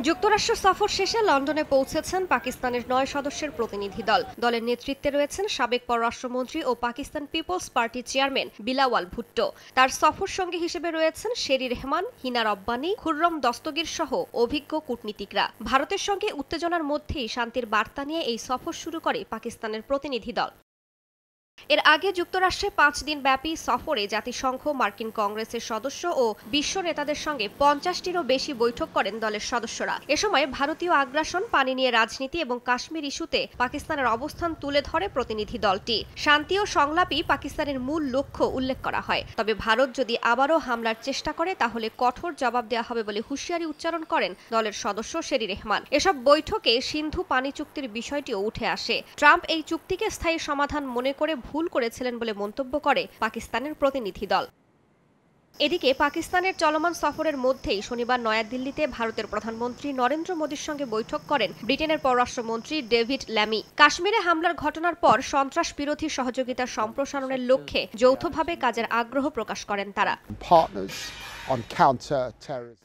যুক্তরাষ্ট্র সফর শেষে লন্ডনে পৌঁছেছেন পাকিস্তানের ৯ সদস্যের প্রতিনিধি দল। দলের নেতৃত্বে রয়েছেন সাবেক পররাষ্ট্রমন্ত্রী ও Pakistan peoples party chairman Bilawal Bhutto. তার সফর সঙ্গী হিসেবে রয়েছেন শেরি রেহমান, হিনা রব্বানী, খুররম দস্তগীর সহ অভিজ্ঞ কূটনীতিকরা। ভারতের সঙ্গে উত্তেজনার মধ্যেই শান্তির বার্তা নিয়ে এই সফর শুরু করে পাকিস্তানের প্রতিনিধি দল। এর আগে যুক্তরাষ্ট্রে ৫ দিন ব্যাপী সফরে জাতিসংঘ, মার্কিন কংগ্রেসের সদস্য ও বিশ্ব নেতাদের সঙ্গে ৫০টিরও বেশি বৈঠক করেন দলের সদস্যরা। এ সময় ভারতীয় আগ্রাসন, পানি নিয়ে রাজনীতি এবং কাশ্মীর ইস্যুতে পাকিস্তানের অবস্থান তুলে ধরে প্রতিনিধি দলটি। শান্তি ও সংলাপই পাকিস্তানের মূল লক্ষ্য উল্লেখ করা হয়। তবে ভারত যদি আবারও হামলার চেষ্টা করে তাহলে কঠোর জবাব দেওয়া হবে বলে হুঁশিয়ারি উচ্চারণ করেন দলের সদস্য শেরি রেহমান। এসব বৈঠকে সিন্ধু পানি চুক্তির বিষয়টিও উঠে আসে। ট্রাম্প এই চুক্তিকে স্থায়ী সমাধান মনে করে ভুল করেছিলেন বলে মন্তব্য করে পাকিস্তানের প্রতিনিধি দল। এদিকে পাকিস্তানের চলমান সফরের মধ্যেই শনিবার নয়াদিল্লিতে ভারতের প্রধানমন্ত্রী নরেন্দ্র মোদীর সঙ্গে বৈঠক করেন ব্রিটেনের পররাষ্ট্রমন্ত্রী ডেভিড ল্যামি। কাশ্মীরে হামলার ঘটনার পর সন্ত্রাস বিরোধী সহযোগিতা সম্প্রসারণের লক্ষ্যে যৌথভাবে কাজের আগ্রহ প্রকাশ করেন তারা।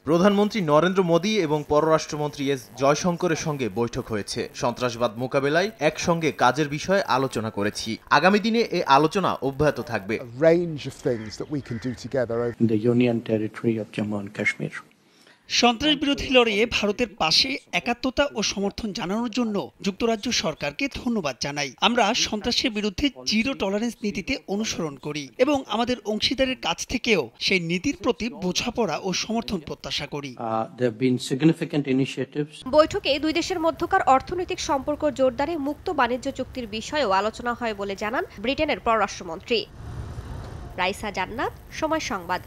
প্রধানমন্ত্রী নরেন্দ্র মোদী এবং পররাষ্ট্রমন্ত্রী এস জয়শঙ্করের সঙ্গে বৈঠক হয়েছে। সন্ত্রাসবাদ মোকাবেলায় একসঙ্গে কাজের বিষয়ে আলোচনা করেছি। আগামী দিনে এই আলোচনা অব্যাহত থাকবে। সন্ত্রাস বিরোধী লড়াইয়ে ভারতের পাশে একাত্মতা ও সমর্থন জানানোর জন্য যুক্তরাজ্য সরকারকে ধন্যবাদ জানাই। আমরা সন্ত্রাসের বিরুদ্ধে জিরো টলারেন্স নীতিতে অনুসরণ করি এবং আমাদের অংশীদারের কাছ থেকেও সেই নীতির প্রতি বোঝাপড়া ও সমর্থন প্রত্যাশা করি। বৈঠকে দুই দেশের মধ্যকার অর্থনৈতিক সম্পর্ক জোরদারে মুক্ত বাণিজ্য চুক্তির বিষয়েও আলোচনা হয় বলে জানান ব্রিটেনের পররাষ্ট্রমন্ত্রী। রাইসা জান্নাত, সময় সংবাদ।